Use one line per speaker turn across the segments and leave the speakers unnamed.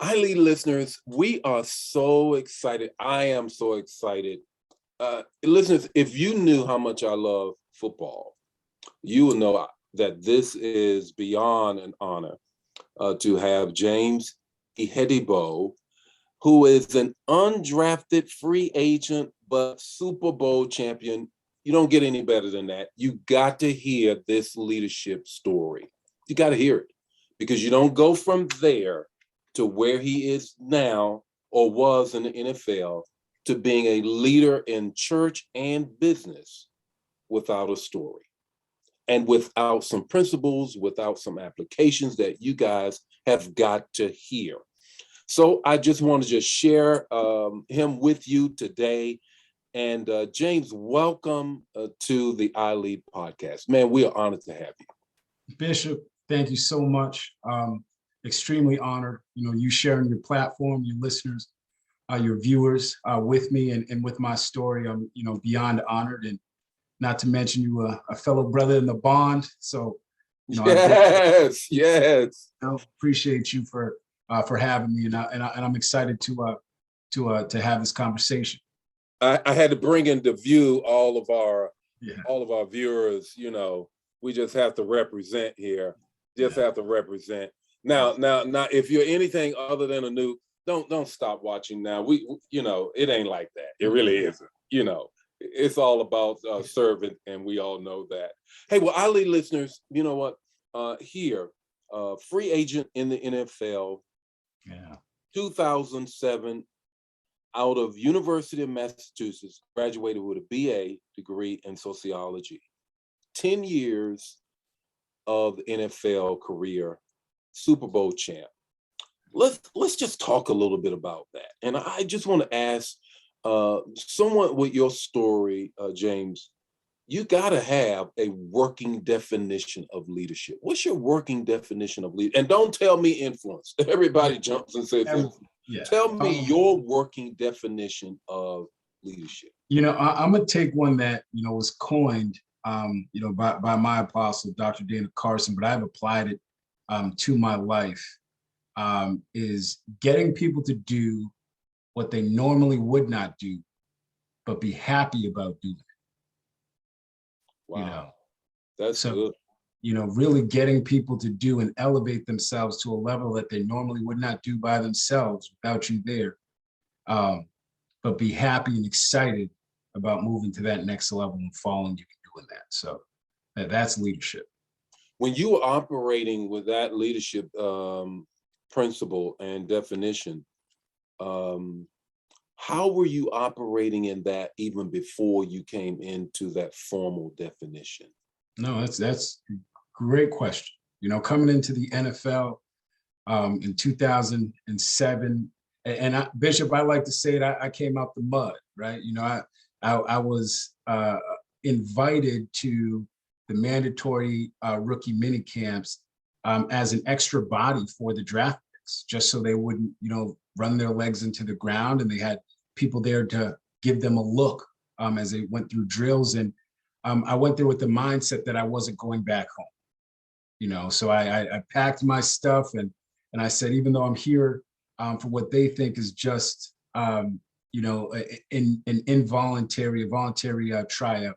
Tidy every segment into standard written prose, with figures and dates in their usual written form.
Highly listeners, we are so excited. I am so excited. Listeners, if you knew how much I love football, you will know that this is beyond an honor to have James Ihedigbo, who is an undrafted free agent, but Super Bowl champion. You don't get any better than that. You got to hear this leadership story. You got to hear it because you don't go from there to where he is now or was in the NFL to being a leader in church and business without a story and without some principles, without some applications that you guys have got to hear. So I just want to just share him with you today. And James, welcome to the iLead podcast. Man, we are honored to have you.
Bishop, thank you so much. Extremely honored. You sharing your platform, your listeners, your viewers with me and with my story. I'm, beyond honored, and not to mention you a fellow brother in the bond. So,
yes.
Appreciate you for having me, and I'm excited to have this conversation.
I had to bring into view all of our viewers. We just have to represent here. Have to represent. Now, if you're anything other than a noob, don't stop watching now. We it ain't like that. It really isn't. It's all about serving, and we all know that. Hey, well, Ali listeners, you know what? Here, free agent in the NFL, 2007, out of University of Massachusetts, graduated with a BA degree in sociology. 10 years of NFL career, Super Bowl champ. Let's just talk a little bit about that. And I just want to ask someone with your story, James, you got to have a working definition of leadership. What's your working definition of leadership? And don't tell me influence. Everybody jumps and says, tell me your working definition of leadership.
I'm going to take one that, was coined, by my apostle, Dr. Dana Carson, but I've applied it to my life, is getting people to do what they normally would not do, but be happy about doing it.
Wow. That's so good.
Really getting people to do and elevate themselves to a level that they normally would not do by themselves without you there. But be happy and excited about moving to that next level and following you and doing that. So that's leadership.
When you were operating with that leadership principle and definition, how were you operating in that even before you came into that formal definition?
No, that's a great question. Coming into the NFL in 2007, and Bishop, I like to say that I came out the mud, right? I was invited to the mandatory rookie mini camps as an extra body for the draft picks, just so they wouldn't, run their legs into the ground, and they had people there to give them a look as they went through drills. And I went there with the mindset that I wasn't going back home. So I packed my stuff and I said, even though I'm here for what they think is just, an voluntary tryout,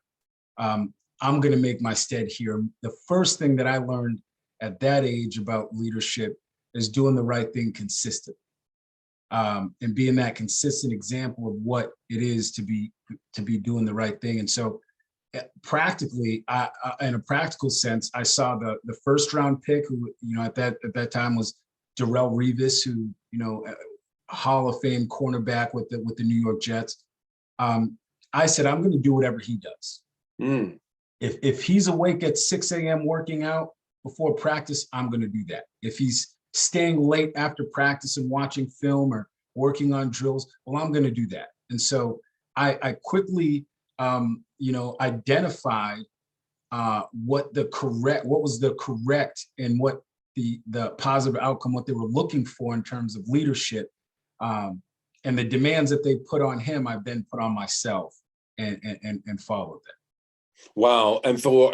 I'm going to make my stead here. The first thing that I learned at that age about leadership is doing the right thing consistently, and being that consistent example of what it is to be doing the right thing. And so practically, in a practical sense, I saw the first round pick, who at that time was Darrelle Revis, who Hall of Fame cornerback with the New York Jets. I said, I'm going to do whatever he does. If he's awake at 6 a.m. working out before practice, I'm going to do that. If he's staying late after practice and watching film or working on drills, well, I'm going to do that. And so I quickly, identified what was the correct and what the positive outcome, what they were looking for in terms of leadership, and the demands that they put on him, I've then put on myself and followed that.
Wow. And so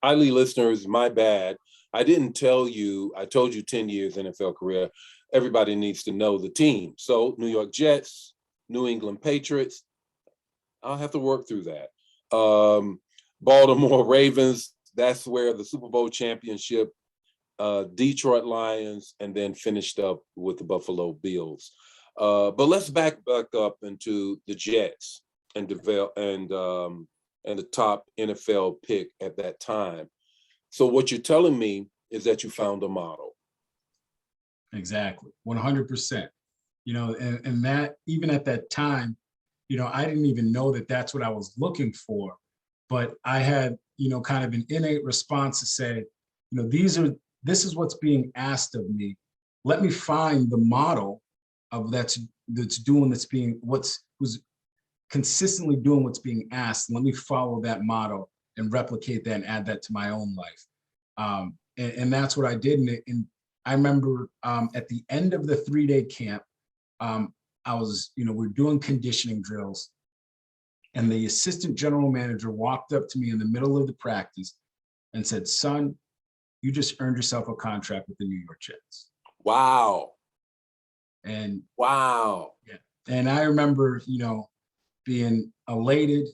Ali listeners, my bad. I didn't tell you, I told you 10 years NFL career. Everybody needs to know the team. So New York Jets, New England Patriots. I'll have to work through that. Baltimore Ravens, that's where the Super Bowl championship, Detroit Lions, and then finished up with the Buffalo Bills. But let's back up into the Jets and develop and the top NFL pick at that time. So what you're telling me is that you found a model.
Exactly, 100%. And that even at that time, I didn't even know that that's what I was looking for, but I had, kind of an innate response to say, this is what's being asked of me. Let me find the model of who's consistently doing what's being asked. Let me follow that model and replicate that and add that to my own life. And that's what I did. And I remember at the end of the 3-day camp, I was, we're doing conditioning drills, and the assistant general manager walked up to me in the middle of the practice and said, "Son, you just earned yourself a contract with the New York Jets."
Wow.
And
wow.
Yeah. And I remember, being elated,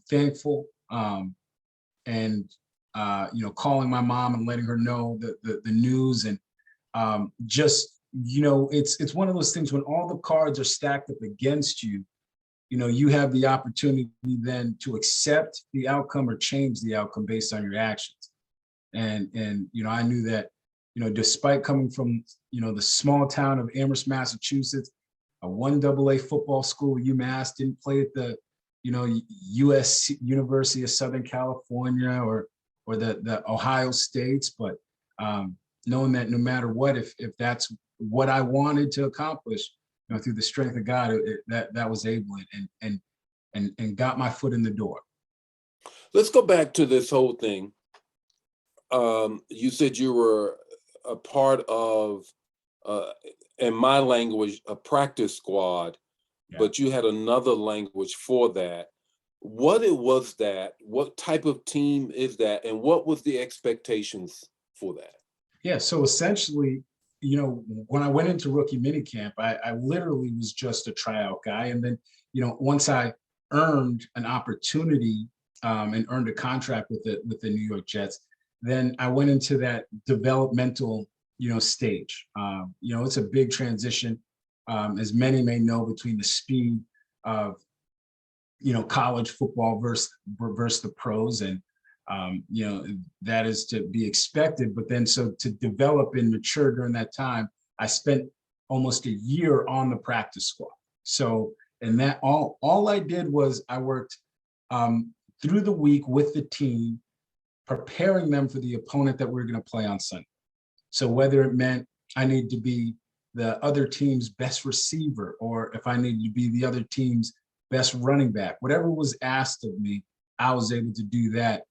thankful, and calling my mom and letting her know the news. And just, it's one of those things when all the cards are stacked up against you, you have the opportunity then to accept the outcome or change the outcome based on your actions. And I knew that, despite coming from, the small town of Amherst, Massachusetts, a 1AA football school, UMass, didn't play at the, US University of Southern California or the Ohio States, but knowing that no matter what, if that's what I wanted to accomplish, through the strength of God, that was able and got my foot in the door.
Let's go back to this whole thing. You said you were a part of, in my language, a practice squad, but you had another language for that. What type of team is that, and what was the expectations for that?
Yeah, so essentially, when I went into rookie minicamp, I literally was just a tryout guy. And then, once I earned an opportunity and earned a contract with the New York Jets, then I went into that developmental, stage. It's a big transition, as many may know, between the speed of, college football versus the pros. And that is to be expected. But then, so to develop and mature during that time, I spent almost a year on the practice squad. So, and that all I did was I worked through the week with the team, preparing them for the opponent that we're going to play on Sunday. So whether it meant I need to be the other team's best receiver, or if I needed to be the other team's best running back, whatever was asked of me, I was able to do that.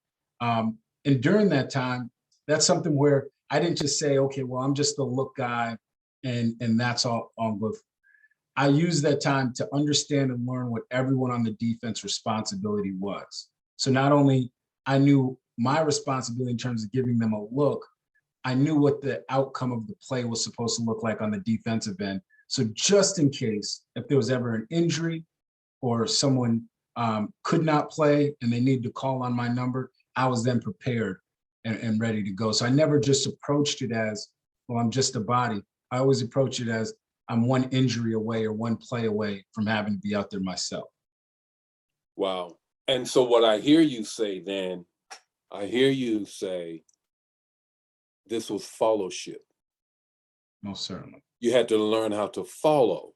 And during that time, that's something where I didn't just say, okay, well, I'm just the look guy and that's all good. I used that time to understand and learn what everyone on the defense responsibility was. So not only I knew my responsibility in terms of giving them a look, I knew what the outcome of the play was supposed to look like on the defensive end. So just in case, if there was ever an injury or someone could not play and they needed to call on my number, I was then prepared and ready to go. So I never just approached it as, well, I'm just a body. I always approach it as I'm one injury away or one play away from having to be out there myself.
Wow. And so what I hear you say then, this was fellowship.
Most certainly.
You had to learn how to follow.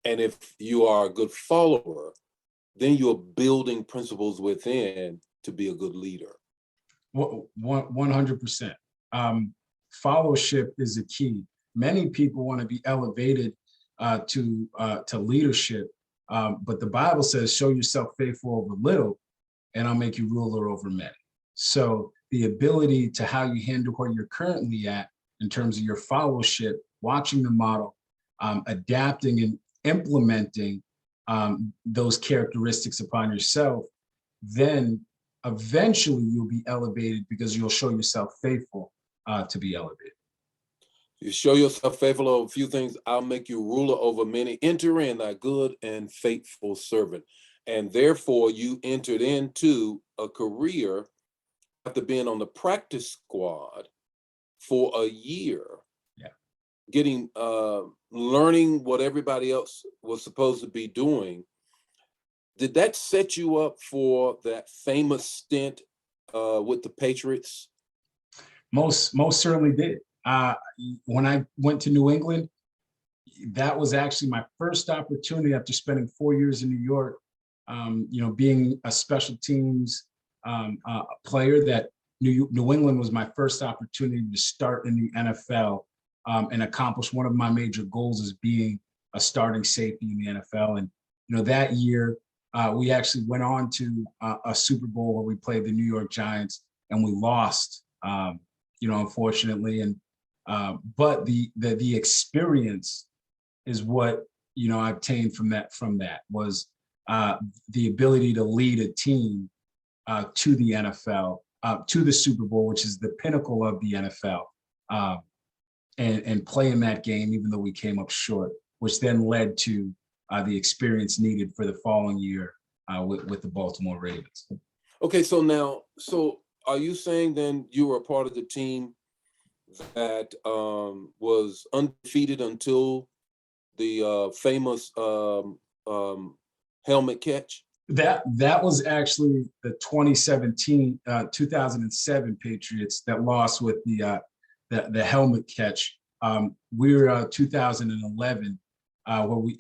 And if you are a good follower, then you're building principles within to be a good leader.
100%. Fellowship is a key. Many people want to be elevated to leadership, but the Bible says, show yourself faithful over little, and I'll make you ruler over many. So the ability to how you handle where you're currently at in terms of your fellowship, watching the model, adapting and implementing those characteristics upon yourself, then eventually you'll be elevated because you'll show yourself faithful to be elevated.
You show yourself faithful over a few things, I'll make you ruler over many. Enter in, thy good and faithful servant. And therefore, you entered into a career after being on the practice squad for a year, getting learning what everybody else was supposed to be doing. Did that set you up for that famous stint with the Patriots?
Most certainly did. When I went to New England, that was actually my first opportunity after spending 4 years in New York. Being a special teams player, that New England was my first opportunity to start in the NFL and accomplish one of my major goals as being a starting safety in the NFL. And that year we actually went on to a Super Bowl where we played the New York Giants and we lost, unfortunately. And but the experience is what I obtained from that was the ability to lead a team to the NFL, to the Super Bowl, which is the pinnacle of the NFL, and play in that game, even though we came up short, which then led to the experience needed for the following year with the Baltimore Ravens.
Okay, so are you saying then you were a part of the team that was undefeated until the famous helmet catch?
That was actually the 2007 Patriots that lost with the helmet catch. We were 2011, where we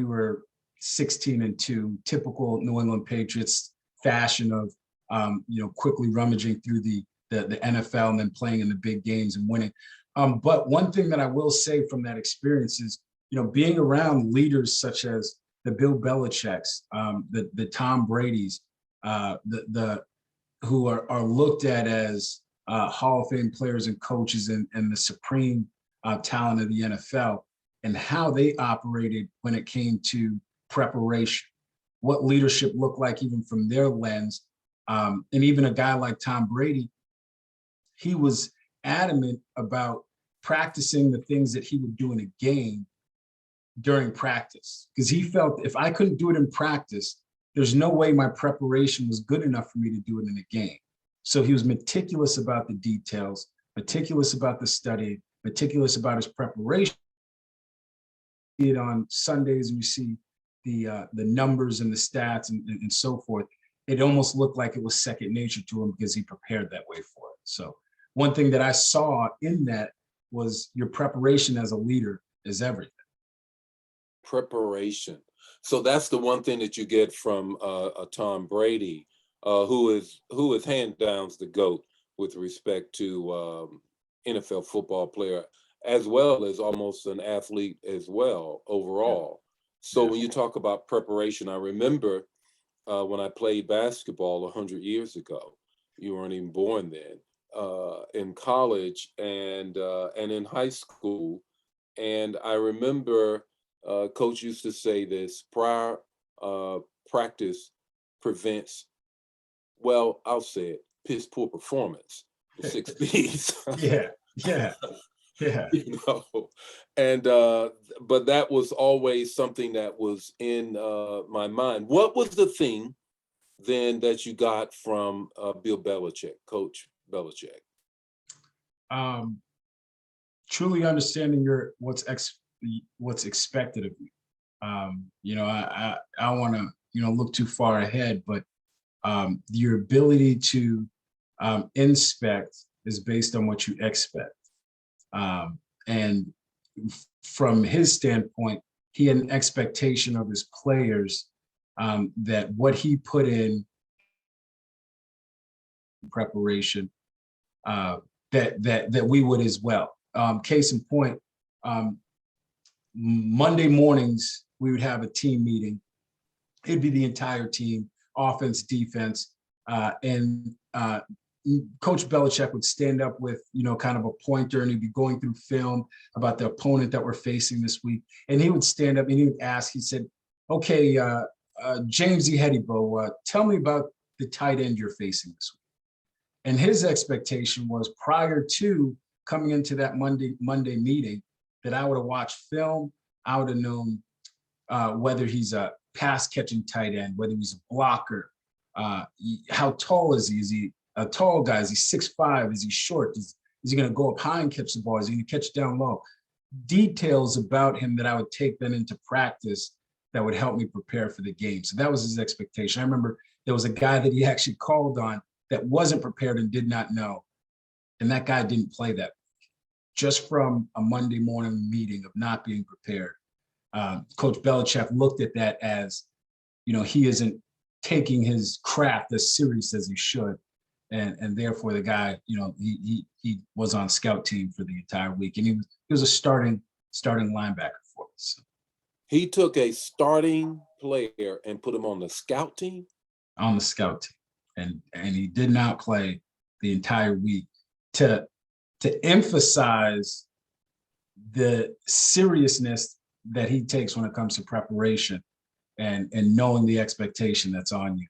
were 16-2, typical New England Patriots fashion of quickly rummaging through the NFL and then playing in the big games and winning. But one thing that I will say from that experience is, being around leaders such as the Bill Belichick's, the Tom Brady's, who are looked at as Hall of Fame players and coaches and the supreme talent of the NFL, and how they operated when it came to preparation, what leadership looked like even from their lens. And even a guy like Tom Brady, he was adamant about practicing the things that he would do in a game during practice, because he felt if I couldn't do it in practice, there's no way my preparation was good enough for me to do it in a game. So he was meticulous about the details, meticulous about the study, meticulous about his preparation. It on Sundays, and you see the numbers and the stats and so forth. It almost looked like it was second nature to him because he prepared that way for it. So one thing that I saw in that was your preparation as a leader is everything.
Preparation. So that's the one thing that you get from Tom Brady, who is hand downs the GOAT with respect to NFL football player, as well as almost an athlete as well overall. So when you talk about preparation, I remember when I played basketball 100 years ago. You weren't even born then. In college and in high school, and I remember coach used to say this: prior practice prevents, well, I'll say it, piss poor performance. The 6 P's.
Yeah.
And but that was always something that was in my mind. What was the thing then that you got from Bill Belichick, Coach Belichick?
Truly understanding what's expected of you. I don't want to look too far ahead, but your ability to inspect is based on what you expect. And from his standpoint, he had an expectation of his players that what he put in preparation, that we would as well. Case in point, Monday mornings, we would have a team meeting. It'd be the entire team, offense, defense, and Coach Belichick would stand up with, kind of a pointer, and he'd be going through film about the opponent that we're facing this week. And he would stand up and he would ask, he said, Okay, James Ihedigbo, tell me about the tight end you're facing this week. And his expectation was prior to coming into that Monday meeting that I would have watched film. I would have known whether he's a pass catching tight end, whether he's a blocker, how tall is he? Is he a tall guy? Is he 6'5"? Is he short? Is he going to go up high and catch the ball? Is he going to catch down low? Details about him that I would take then into practice that would help me prepare for the game. So that was his expectation. I remember there was a guy that he actually called on that wasn't prepared and did not know. And that guy didn't play that week, just from a Monday morning meeting of not being prepared. Coach Belichick looked at that as, he isn't taking his craft as serious as he should. And therefore the guy, he was on scout team for the entire week. And he was a starting linebacker for us.
He took a starting player and put him on the scout team?
On the scout team. And he did not play the entire week to emphasize the seriousness that he takes when it comes to preparation and knowing the expectation that's on you.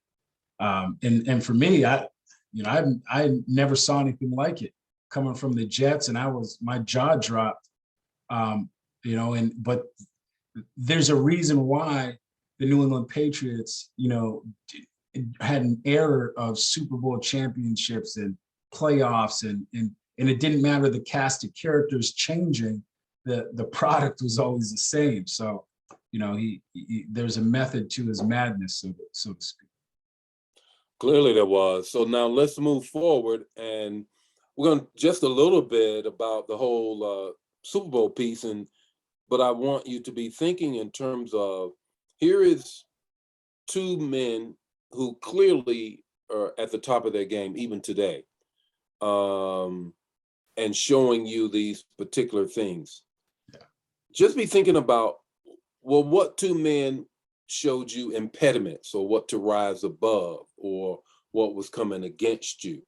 And for me, I never saw anything like it coming from the Jets, and my jaw dropped. But there's a reason why the New England Patriots, had an era of Super Bowl championships and playoffs, and it didn't matter the cast of characters changing, the product was always the same. So, there's a method to his madness, so to speak.
Clearly there was. So now let's move forward, and we're going to just a little bit about the whole Super Bowl piece. But I want you to be thinking in terms of, here is two men who clearly are at the top of their game, even today, and showing you these particular things.
Yeah.
Just be thinking about, well, what two men showed you impediments, or what to rise above, or what was coming against you.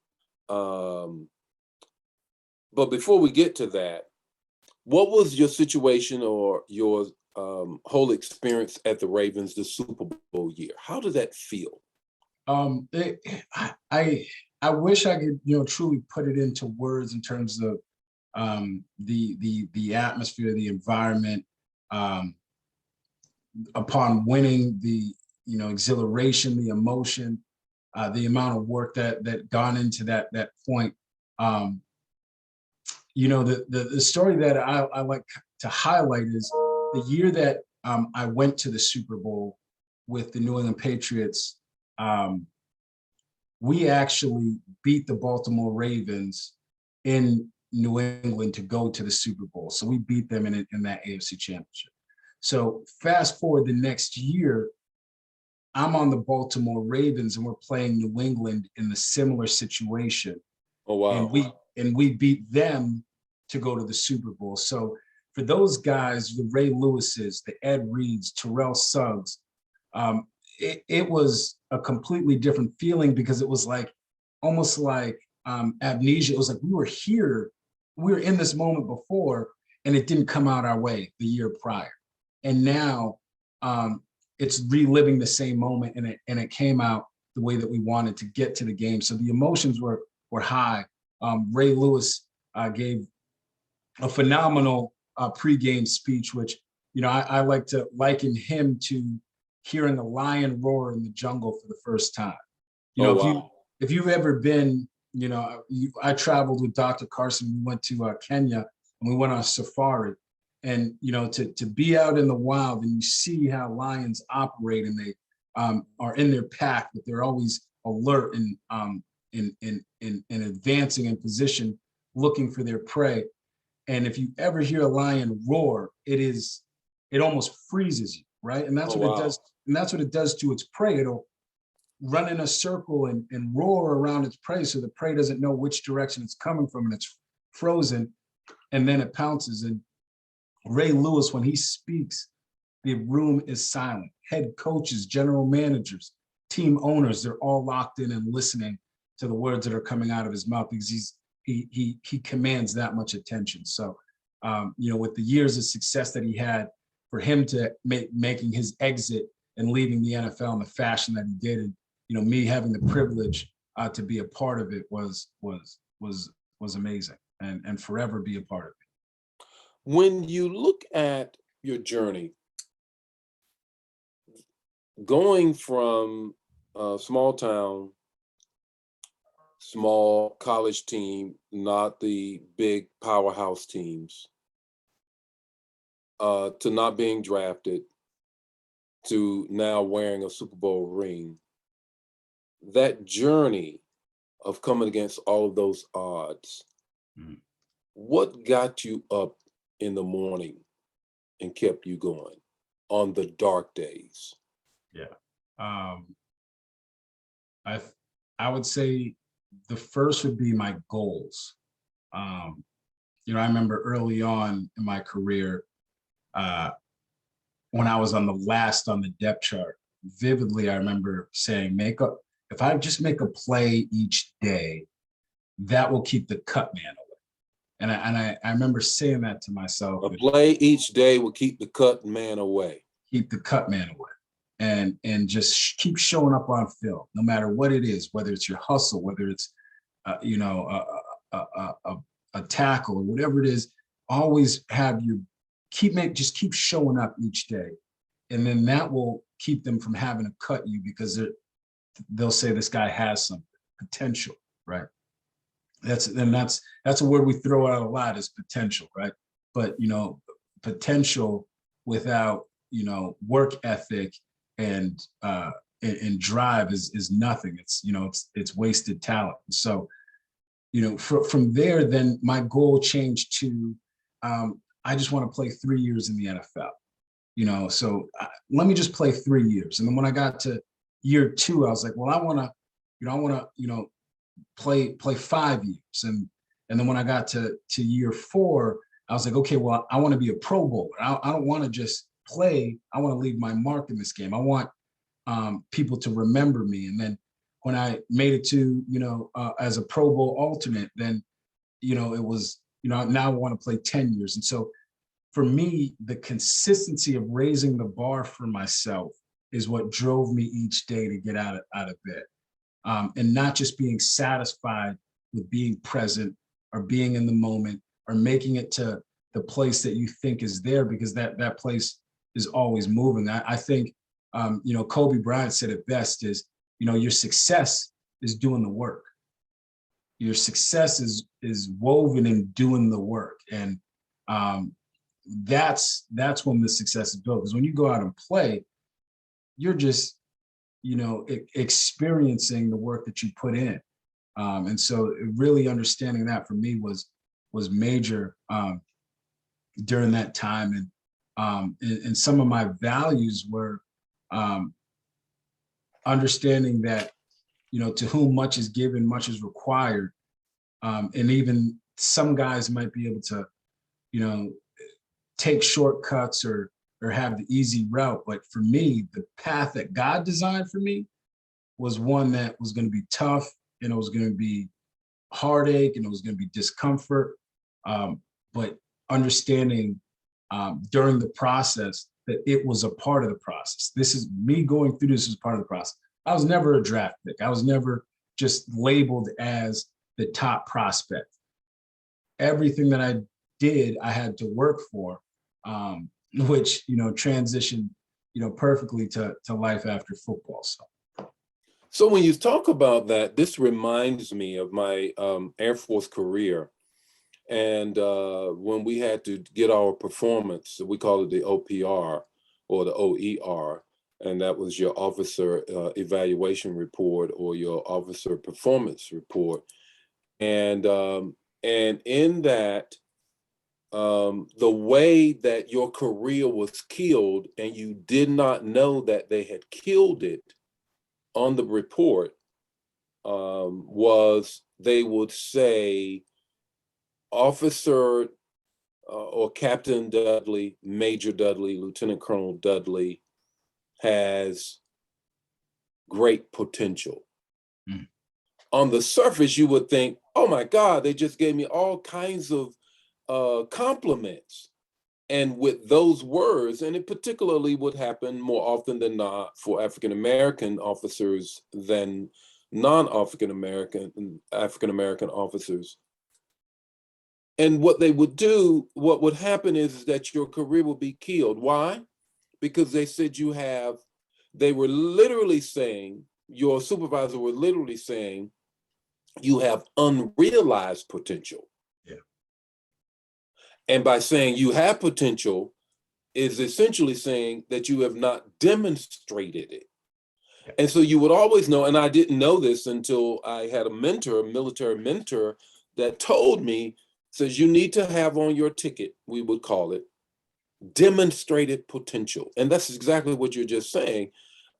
But before we get to that, what was your situation or your whole experience at the Ravens this Super Bowl year? How did that feel?
I wish I could, truly put it into words in terms of the atmosphere, the environment. Upon winning, the exhilaration, the emotion, the amount of work that gone into that point. The story that I like to highlight is the year that I went to the Super Bowl with the New England Patriots. We actually beat the Baltimore Ravens in New England to go to the Super Bowl. So we beat them in that AFC Championship. So fast forward the next year, I'm on the Baltimore Ravens and we're playing New England in the similar situation.
Oh, wow.
And we beat them to go to the Super Bowl. So for those guys, the Ray Lewises, the Ed Reeds, Terrell Suggs, it was a completely different feeling, because it was almost like amnesia. It was like we were here, we were in this moment before, and it didn't come out our way the year prior. And now it's reliving the same moment, and it came out the way that we wanted to get to the game. So the emotions were high. Ray Lewis gave a phenomenal pregame speech, which I like to liken him to hearing a lion roar in the jungle for the first time. If you've ever been, I traveled with Dr. Carson. We went to Kenya, and we went on a safari. And to be out in the wild and you see how lions operate, and they are in their pack, but they're always alert and advancing in position, looking for their prey. And if you ever hear a lion roar, it almost freezes you, right? And that's what it does. And that's what it does to its prey. It'll run in a circle and roar around its prey, so the prey doesn't know which direction it's coming from, and it's frozen, and then it pounces. And Ray Lewis, when he speaks, the room is silent. Head coaches, general managers, team owners, they're all locked in and listening to the words that are coming out of his mouth, because he commands that much attention. So, with the years of success that he had, for him to making his exit and leaving the NFL in the fashion that he did. And, me having the privilege to be a part of it was amazing, and forever be a part of it.
When you look at your journey, going from a small town, small college team, not the big powerhouse teams, to not being drafted, to now wearing a Super Bowl ring, that journey of coming against all of those odds, what got you up in the morning and kept you going on the dark days?
Yeah. I would say the first would be my goals. I remember early on in my career, when I was on the last on the depth chart, vividly, I remember saying, if I just make a play each day, that will keep the cut man away. And I remember saying that to myself.
A play each day will keep the cut man away.
Keep the cut man away. And just keep showing up on film, no matter what it is, whether it's your hustle, whether it's, a tackle or whatever it is, always have just keep showing up each day. And then that will keep them from having to cut you, because they'll say this guy has some potential, right? That's a word we throw out a lot, is potential, right? But potential without work ethic and drive is nothing. It's wasted talent. So from there, then my goal changed to I just want to play 3 years in the NFL. So let me just play 3 years. And then when I got to year 2, I was like, well, I want to play 5 years. And then when I got to year 4, I was like, okay, well, I want to be a Pro Bowler. I don't want to just play. I want to leave my mark in this game. I want people to remember me. And then when I made it to, as a Pro Bowl alternate, then, it was, now I want to play 10 years. And so for me, the consistency of raising the bar for myself is what drove me each day to get out of bed. And not just being satisfied with being present or being in the moment or making it to the place that you think is there, because that place is always moving. I think, Kobe Bryant said it best is, your success is doing the work. Your success is woven in doing the work. And that's when the success is built. Because when you go out and play, you're just, experiencing the work that you put in. And so really understanding that for me was major during that time. And some of my values were understanding that, to whom much is given, much is required. And even some guys might be able to, take shortcuts or have the easy route. But for me, the path that God designed for me was one that was going to be tough, and it was going to be heartache, and it was going to be discomfort. But understanding during the process that it was a part of the process. This is me going through this as part of the process. I was never a draft pick. I was never just labeled as the top prospect. Everything that I did, I had to work for, which, transitioned, perfectly to life after football.
So when you talk about that, this reminds me of my Air Force career. And when we had to get our performance, we call it the OPR or the OER, and that was your officer evaluation report or your officer performance report. And in that, the way that your career was killed and you did not know that they had killed it on the report was they would say, Officer or Captain Dudley, Major Dudley, Lieutenant Colonel Dudley has great potential. Mm. On the surface, you would think, oh my God, they just gave me all kinds of compliments. And with those words, and it particularly would happen more often than not for African American officers than non-African American officers. And what they would do, what would happen is that your career would be killed. Why? Because they said they were literally saying, your supervisor were literally saying, you have unrealized potential.
Yeah.
And by saying you have potential is essentially saying that you have not demonstrated it.
Yeah.
And so you would always know, and I didn't know this until I had a mentor, a military mentor, that told me, says you need to have on your ticket, we would call it, demonstrated potential. And that's exactly what you're just saying.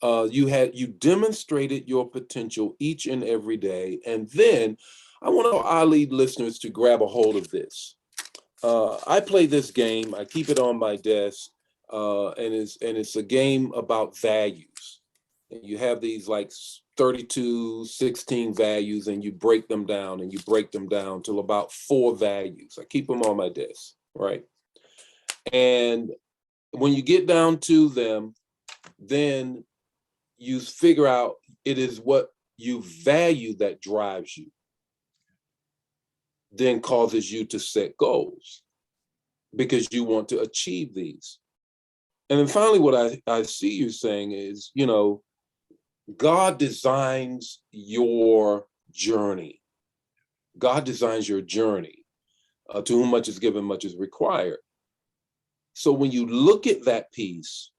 You demonstrated your potential each and every day. And then I want our iLead listeners to grab a hold of this. I play this game, I keep it on my desk, and it's a game about values. And you have these like 32, 16 values, and you break them down and you break them down till about 4 values. I keep them on my desk, right? And when you get down to them, then you figure out it is what you value that drives you, then causes you to set goals because you want to achieve these. And then finally, what I see you saying is, God designs your journey. God designs your journey. To whom much is given, much is required. So when you look at that piece,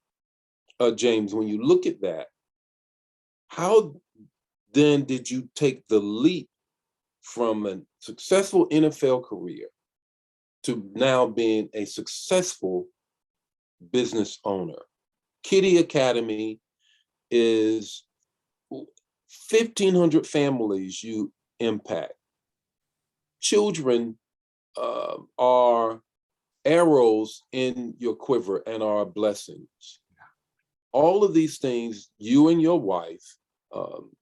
James, when you look at that, how then did you take the leap from a successful NFL career to now being a successful business owner? Kitty Academy is 1,500 families you impact. Children are arrows in your quiver and are blessings. All of these things you and your wife,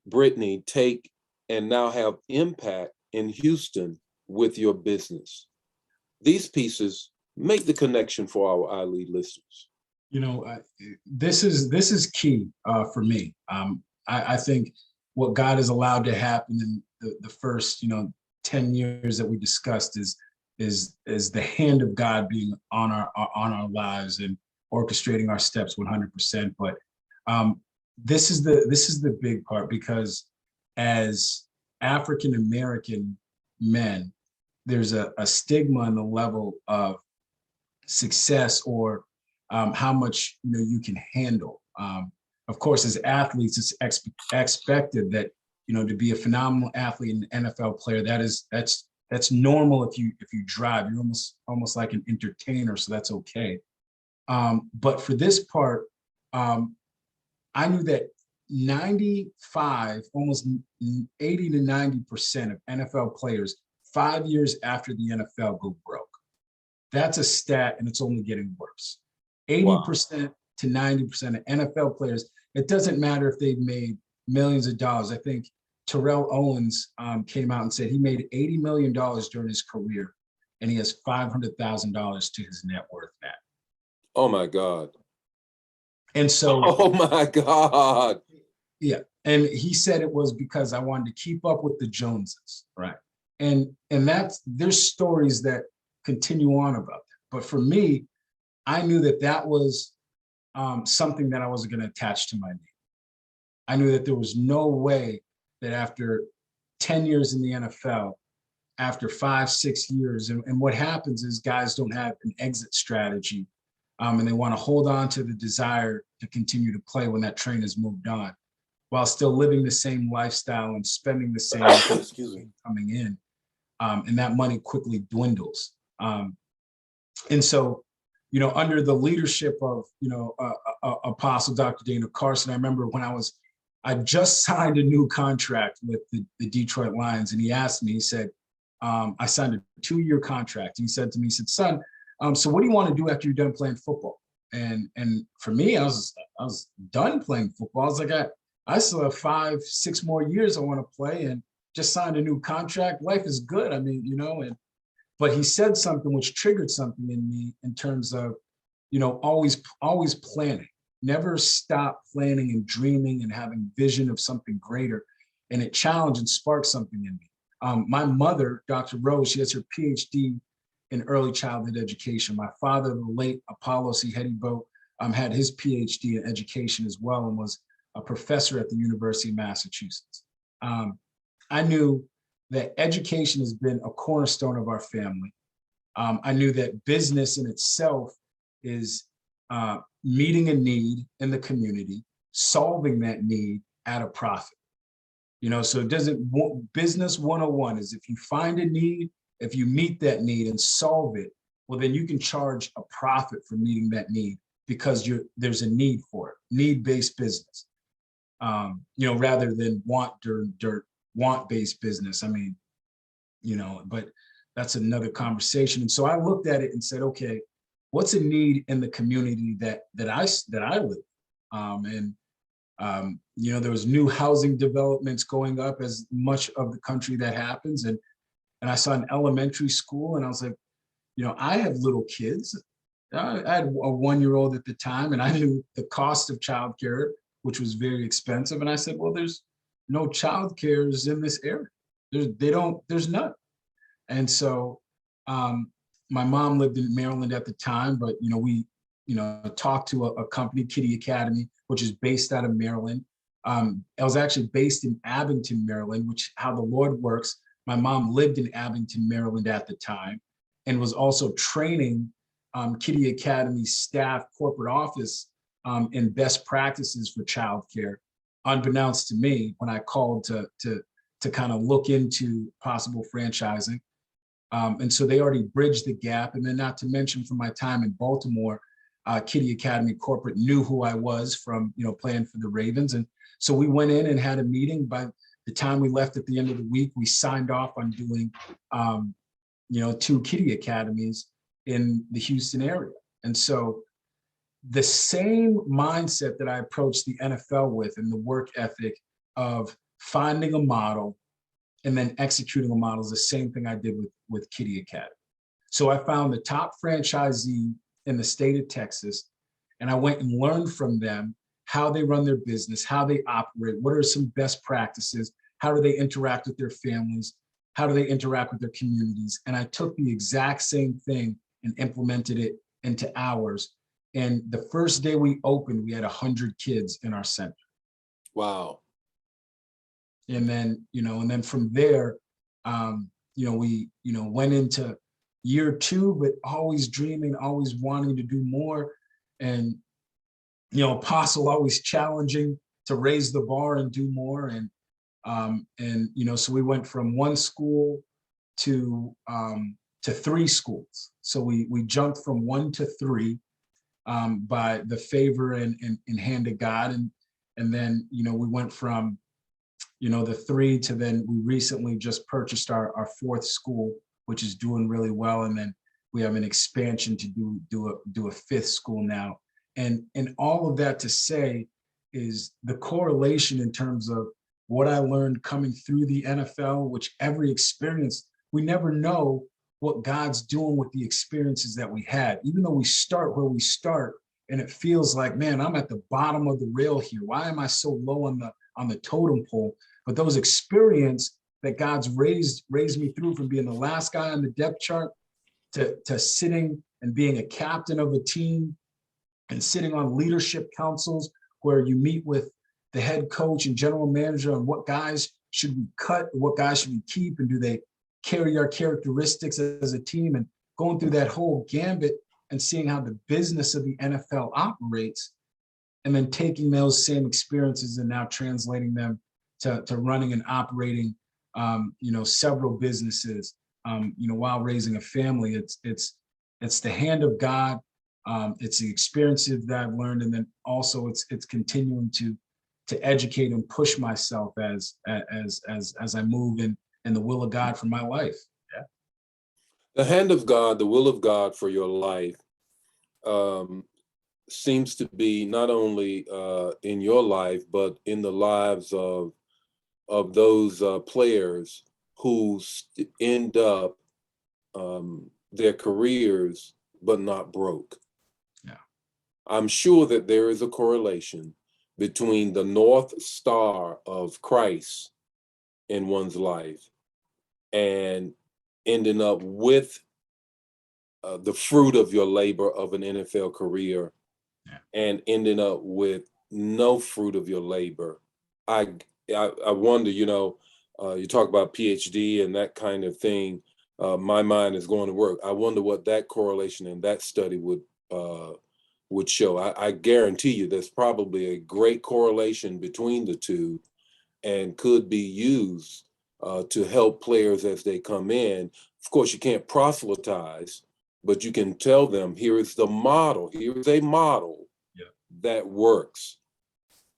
Brittany, take and now have impact in Houston with your business. These pieces make the connection for our iLead listeners.
This is key for me. I think what God has allowed to happen in the first 10 years that we discussed is the hand of God being on our lives and orchestrating our steps 100%. But this is the big part, because as African American men, there's a stigma on the level of success or how much you can handle. Of course, as athletes, it's expected that to be a phenomenal athlete and an NFL player, that's normal. If you drive, you're almost like an entertainer, so that's okay. But for this part, I knew that 95, almost 80 to 90% of NFL players 5 years after the NFL go broke. That's a stat, and it's only getting worse. 80% to 90% of NFL players, it doesn't matter if they've made millions of dollars. I think Terrell Owens came out and said he made $80 million during his career, and he has $500,000 to his net worth now.
Oh my God.
And so,
oh my God.
Yeah. And he said it was because I wanted to keep up with the Joneses, right? And there's stories that continue on about that. But for me, I knew that was something that I wasn't going to attach to my name. I knew that there was no way that after 10 years in the NFL, after 5-6 years, and what happens is guys don't have an exit strategy, and they want to hold on to the desire to continue to play when that train has moved on, while still living the same lifestyle and spending the same coming in, and that money quickly dwindles. And so, under the leadership of Apostle Dr. Dana Carson, I remember when I just signed a new contract with the Detroit Lions, and he asked me, he said, I signed a 2-year contract. He said to me, he said, son, so what do you want to do after you're done playing football? And for me, I was done playing football. I was like, I still have 5-6 more years I want to play, and just signed a new contract. Life is good. I mean, and But he said something which triggered something in me in terms of, always planning, never stop planning and dreaming and having vision of something greater. And it challenged and sparked something in me. My mother, Dr. Rose, she has her PhD in early childhood education. My father, the late Apollos Ihedigbo, had his PhD in education as well and was a professor at the University of Massachusetts. I knew that education has been a cornerstone of our family. I knew that business in itself is meeting a need in the community, solving that need at a profit. So it doesn't, business 101 is if you find a need, if you meet that need and solve it, well, then you can charge a profit for meeting that need because there's a need for it, need-based business, rather than want-based business. I mean, but that's another conversation. And so I looked at it and said, okay, what's a need in the community that I live? There was new housing developments going up as much of the country that happens. And I saw an elementary school and I was like, I have little kids. I had a 1-year-old at the time and I knew the cost of childcare, which was very expensive. And I said, well, there's no childcare in this area. There's none. And so my mom lived in Maryland at the time, but, we, talked to a company, Kitty Academy, which is based out of Maryland. I was actually based in Abington, Maryland, which how the Lord works. My mom lived in Abington, Maryland at the time and was also training Kitty Academy staff, corporate office in best practices for childcare, unbeknownst to me when I called to kind of look into possible franchising. And so they already bridged the gap. And then not to mention from my time in Baltimore, Kitty Academy corporate knew who I was from, playing for the Ravens. And so we went in and had a meeting. By the time we left at the end of the week, we signed off on doing, 2 Kitty Academies in the Houston area. And so the same mindset that I approached the NFL with and the work ethic of finding a model and then executing a model is the same thing I did with Kitty Academy. So I found the top franchisee in the state of Texas, and I went and learned from them how they run their business, how they operate, what are some best practices, how do they interact with their families, how do they interact with their communities. And I took the exact same thing and implemented it into ours. And the first day we opened, we had 100 kids in our center.
Wow.
And then from there, we went into year 2, but always dreaming, always wanting to do more. And, Apostle always challenging to raise the bar and do more. And so we went from 1 school to 3 schools. So we jumped from 1 to 3 by the favor and hand of God. And then, we went from, the 3 to then we recently just purchased our 4th school, which is doing really well. And then we have an expansion to do a 5th school now. And all of that to say is the correlation in terms of what I learned coming through the NFL, which every experience, we never know what God's doing with the experiences that we had, even though we start where we start and it feels like, man, I'm at the bottom of the rail here. Why am I so low on the totem pole? But those experiences that God's raised me through, from being the last guy on the depth chart to sitting and being a captain of a team and sitting on leadership councils where you meet with the head coach and general manager on what guys should we cut, what guys should we keep, and do they carry our characteristics as a team, and going through that whole gambit and seeing how the business of the NFL operates, and then taking those same experiences and now translating them to running and operating, several businesses, while raising a family. It's the hand of God. It's the experiences that I've learned, and then also it's continuing to educate and push myself as I move in the will of God for my life. Yeah.
The hand of God, the will of God for your life, seems to be not only in your life, but in the lives of those players who end up their careers, but not broke.
Yeah.
I'm sure that there is a correlation between the North Star of Christ in one's life and ending up with the fruit of your labor of an NFL career,
Yeah.
and ending up with no fruit of your labor. I I wonder, you talk about PhD and that kind of thing. My mind is going to work. I wonder what that correlation and that study would show. I guarantee you there's probably a great correlation between the two, and could be used to help players as they come in. Of course, you can't proselytize, but you can tell them, here is the model. Here is a model
Yeah.
that works.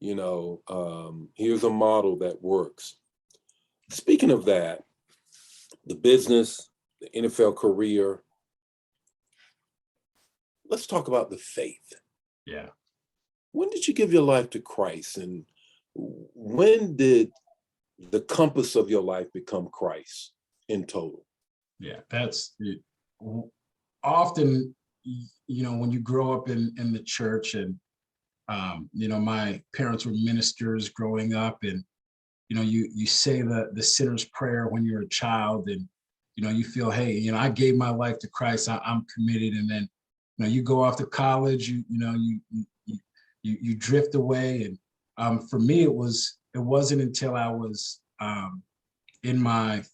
Here's a model that works. Speaking of that, the business, the NFL career, let's talk about the faith.
Yeah.
When did you give your life to Christ? And when did the compass of your life become Christ in total?
Yeah. That's it. Often, when you grow up in the church, and my parents were ministers growing up, and you say the sinner's prayer when you're a child, and you feel, hey, I gave my life to Christ, I'm committed. And then you go off to college, you drift away. And for me, it wasn't until I was in my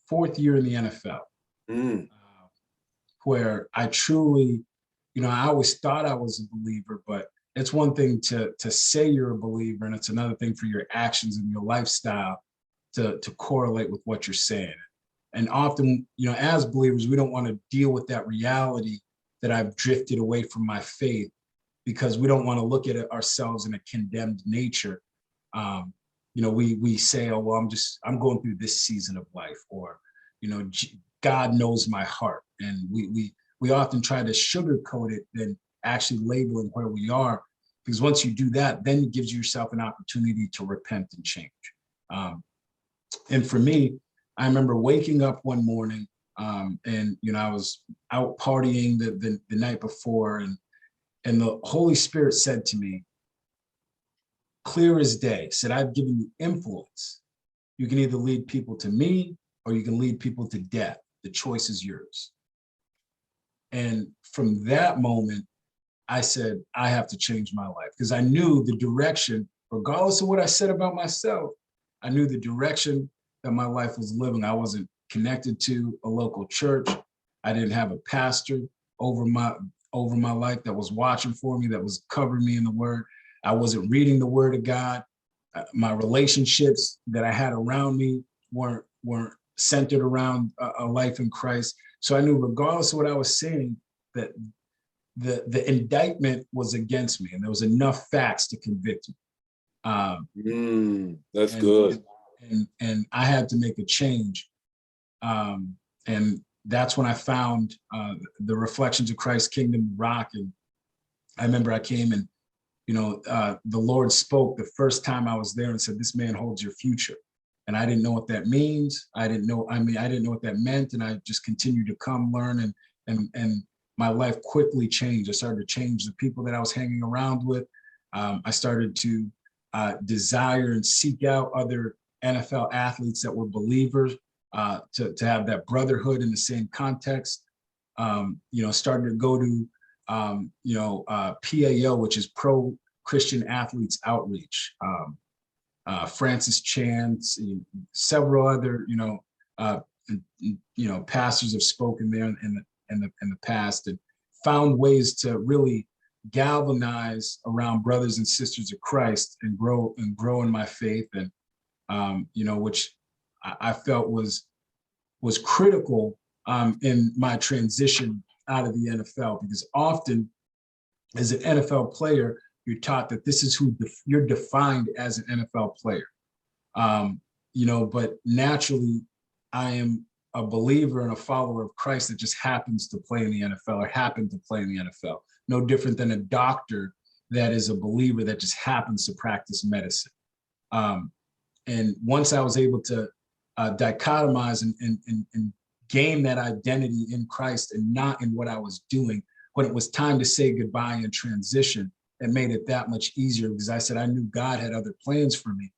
fourth year in the NFL,
Mm.
where I truly, I always thought I was a believer, but it's one thing to say you're a believer, and it's another thing for your actions and your lifestyle to correlate with what you're saying. And often, as believers, we don't want to deal with that reality that I've drifted away from my faith, because we don't want to look at it ourselves in a condemned nature. We say, oh, well, I'm going through this season of life, or, God knows my heart. And we often try to sugarcoat it than actually labeling where we are, because once you do that, then it gives yourself an opportunity to repent and change. And for me, I remember waking up one morning, and I was out partying the night before, and the Holy Spirit said to me, clear as day, said, I've given you influence. You can either lead people to me, or you can lead people to death. The choice is yours. And from that moment, I said, I have to change my life, because I knew the direction, regardless of what I said about myself, I knew the direction that my life was living. I wasn't connected to a local church. I didn't have a pastor over my life that was watching for me, that was covering me in the word. I wasn't reading the word of God. My relationships that I had around me weren't centered around a life in Christ. So I knew, regardless of what I was saying, that the indictment was against me, and there was enough facts to convict me.
That's good.
And I had to make a change. And that's when I found the Reflections of Christ's Kingdom Rock. And I remember I came, and the Lord spoke the first time I was there and said, this man holds your future. And I didn't know what that means. I didn't know what that meant. And I just continued to come learn, and my life quickly changed. I started to change the people that I was hanging around with. I started to desire and seek out other NFL athletes that were believers, to have that brotherhood in the same context. Started to go to PAO, which is Pro Christian Athletes Outreach. Francis Chan, several other pastors have spoken there in the past, and found ways to really galvanize around brothers and sisters of Christ, and grow in my faith, and which I felt was critical in my transition out of the NFL, because often as an NFL player, you're taught that this is who you're defined as an NFL player. But naturally, I am a believer and a follower of Christ that just happens to play in the NFL, or happened to play in the NFL. No different than a doctor that is a believer that just happens to practice medicine. And once I was able to dichotomize and gain that identity in Christ and not in what I was doing. When it was time to say goodbye and transition, it made it that much easier because I said I knew God had other plans for me.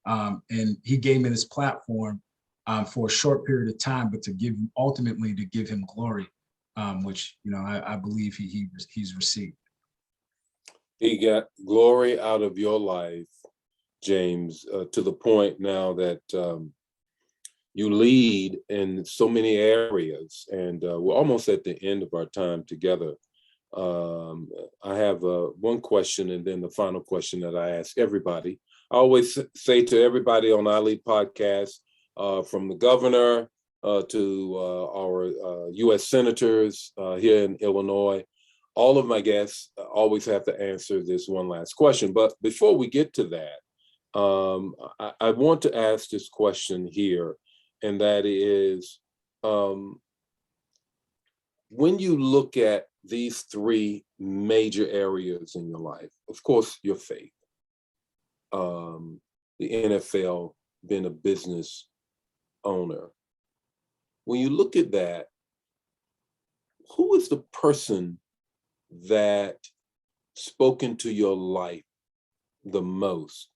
And he gave me this platform for a short period of time, but ultimately to give him glory, which, I believe he's received.
He got glory out of your life, James, to the point now that you lead in so many areas, and we're almost at the end of our time together. I have one question, and then the final question that I ask everybody. I always say to everybody on our lead podcast, from the governor to our U.S. senators here in Illinois, all of my guests always have to answer this one last question. But before we get to that, I want to ask this question here, and that is, when you look at these three major areas in your life, of course, your faith, the NFL, being a business owner, when you look at that, who is the person that spoke into your life the most?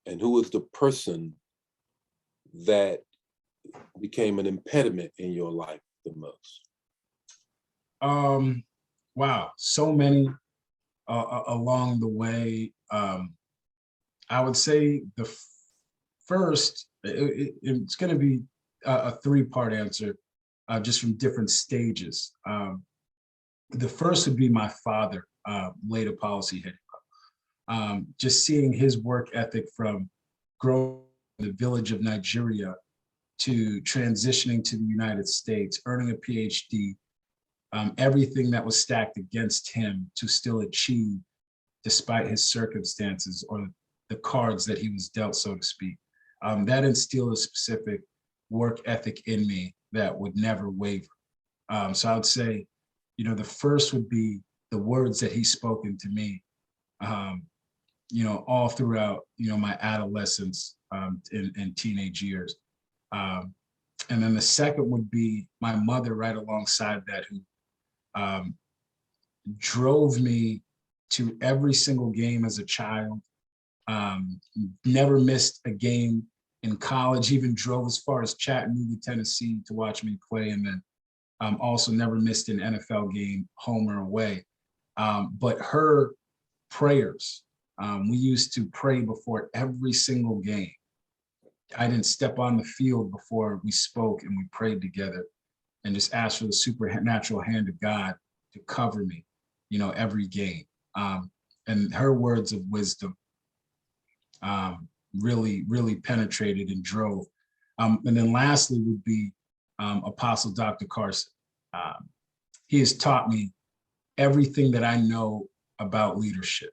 And who is the person that became an impediment in your life the most?
Wow, so many along the way. I would say the first, it's going to be a three-part answer, just from different stages. The first would be my father, late Apollos Ihedigbo. Just seeing his work ethic from growing in the village of Nigeria to transitioning to the United States, earning a PhD, everything that was stacked against him to still achieve despite his circumstances or the cards that he was dealt, so to speak. That instilled a specific work ethic in me that would never waver. So I would say, the first would be the words that he's spoken to me, all throughout, my adolescence and teenage years. And then the second would be my mother right alongside that, who drove me to every single game as a child, never missed a game in college, even drove as far as Chattanooga, Tennessee to watch me play, and then also never missed an NFL game, home or away. But her prayers, we used to pray before every single game. I didn't step on the field before we spoke, and we prayed together and just asked for the supernatural hand of God to cover me, every game. And her words of wisdom really, really penetrated and drove. And then lastly would be Apostle Dr. Carson. He has taught me everything that I know about leadership.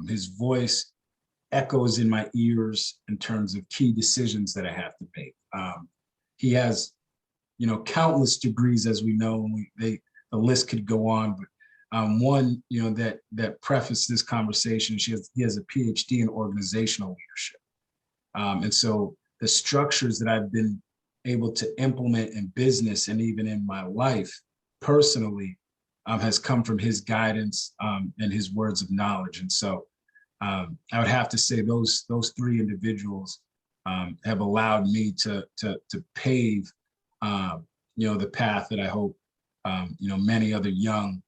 His voice echoes in my ears in terms of key decisions that I have to make. He has, countless degrees, as we know, and the list could go on, but one, that prefaced this conversation, he has a PhD in organizational leadership. And so the structures that I've been able to implement in business and even in my life personally has come from his guidance and his words of knowledge. And so I would have to say those three individuals have allowed me to pave the path that I hope many other young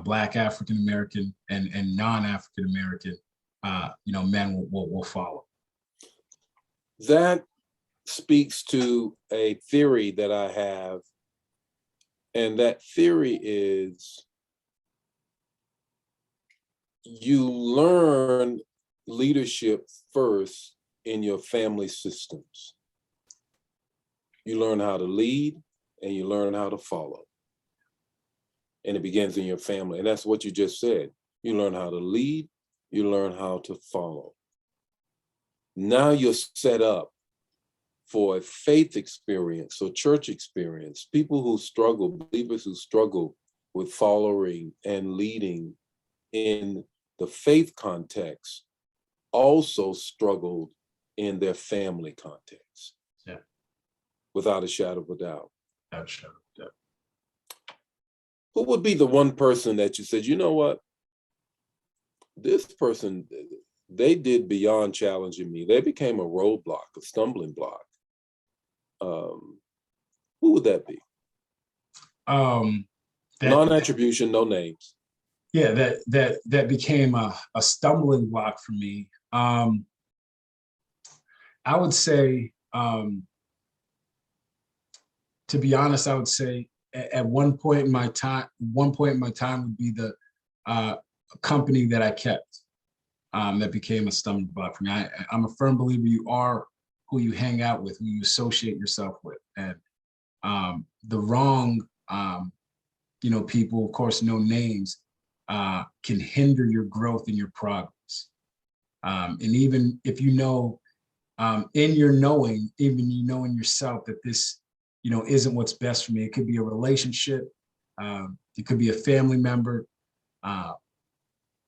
Black African American and non-African American men will follow.
That speaks to a theory that I have, and that theory is you learn leadership first in your family systems. You learn how to lead and you learn how to follow. And it begins in your family. And that's what you just said. You learn how to lead, you learn how to follow. Now you're set up for a faith experience, so church experience. People who struggle, believers who struggle with following and leading in the faith context also struggled in their family context.
Yeah.
Without a shadow of a doubt.
Gotcha. Yeah.
Who would be the one person that you said, you know what, this person, they did beyond challenging me. They became a roadblock, a stumbling block. Who would that be?
Um,
Non-attribution, no names.
Yeah, that became a stumbling block for me. I would say, to be honest, I would say at one point in my time would be the company that I kept, that became a stumbling block for me. I'm a firm believer you are who you hang out with, who you associate yourself with, and the wrong, people, of course, no names, can hinder your growth and your progress. And even if in your knowing, even in yourself that this, isn't what's best for me. It could be a relationship, it could be a family member,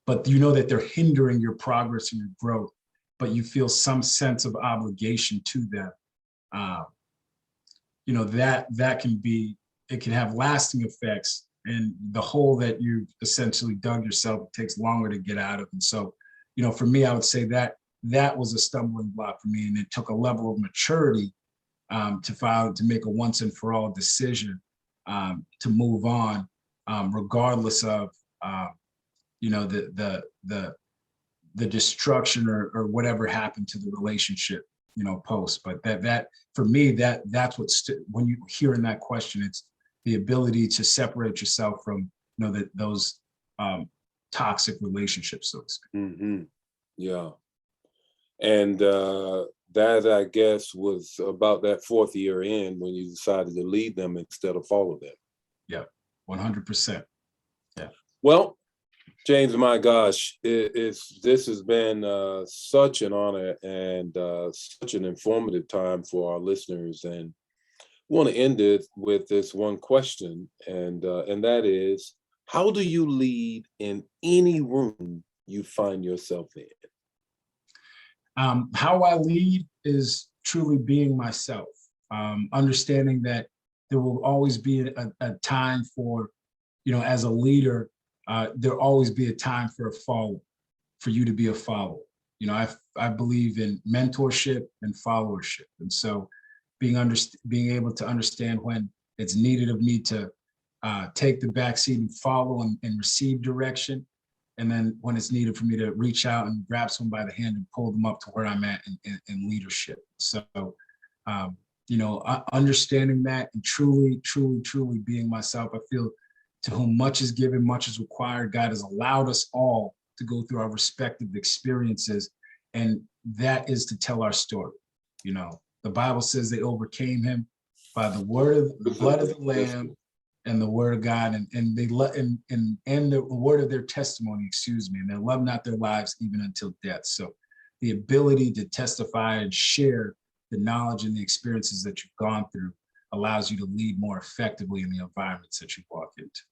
but you know that they're hindering your progress and your growth, but you feel some sense of obligation to them. That can be, it can have lasting effects, and the hole that you've essentially dug yourself, it takes longer to get out of. And so, for me, I would say that was a stumbling block for me, and it took a level of maturity, to make a once and for all decision, to move on, regardless of the destruction or whatever happened to the relationship, post. But that for me, that's when you hear in that question, it's the ability to separate yourself from those toxic relationships, so to speak.
Mm-hmm. Yeah. And that, I guess, was about that fourth year in when you decided to lead them instead of follow them.
Yeah, 100%. Yeah.
Well, James, my gosh, this has been such an honor and such an informative time for our listeners. And we want to end it with this one question, and that is, how do you lead in any room you find yourself in?
How I lead is truly being myself, understanding that there will always be a time for, as a leader, there'll always be a time for for you to be a follower. I believe in mentorship and followership. And so being able to understand when it's needed of me to take the backseat and follow and receive direction. And then when it's needed for me to reach out and grab someone by the hand and pull them up to where I'm at in leadership. So, understanding that and truly being myself, I feel to whom much is given, much is required. God has allowed us all to go through our respective experiences, and that is to tell our story. The Bible says they overcame him by the blood of the Lamb and the word of God, and they and the word of their testimony, and they love not their lives even until death. So the ability to testify and share the knowledge and the experiences that you've gone through allows you to lead more effectively in the environments that you walk into.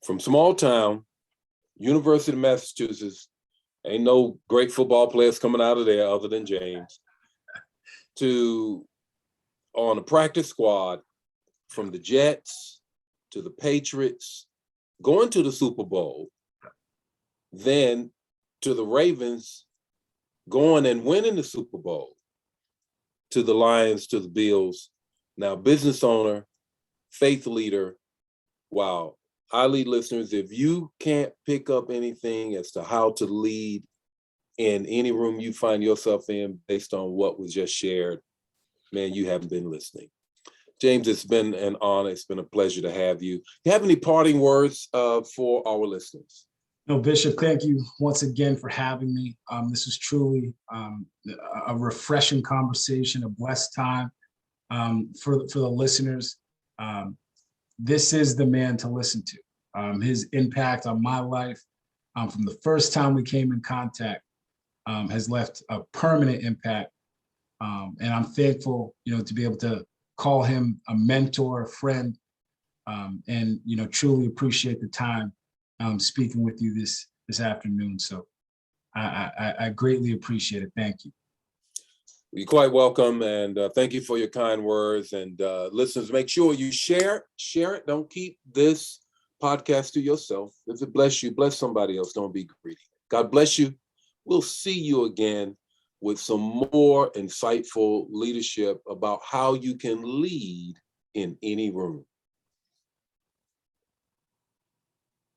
From small town, University of Massachusetts, ain't no great football players coming out of there other than James, to on a practice squad, from the Jets to the Patriots, going to the Super Bowl, then to the Ravens, going and winning the Super Bowl, to the Lions, to the Bills, now business owner, faith leader. Wow. I lead listeners, if you can't pick up anything as to how to lead in any room you find yourself in based on what was just shared, man, you haven't been listening. James, it's been an honor. It's been a pleasure to have you. Do you have any parting words for our listeners?
No, Bishop, thank you once again for having me. This was truly a refreshing conversation, a blessed time for the listeners. This is the man to listen to. His impact on my life from the first time we came in contact has left a permanent impact. And I'm thankful, to be able to call him a mentor, a friend, and, truly appreciate the time speaking with you this afternoon. So I greatly appreciate it. Thank you.
You're quite welcome, and thank you for your kind words. And listeners, make sure you share it. Don't keep this podcast to yourself. If it bless you, bless somebody else. Don't be greedy. God bless you. We'll see you again with some more insightful leadership about how you can lead in any room.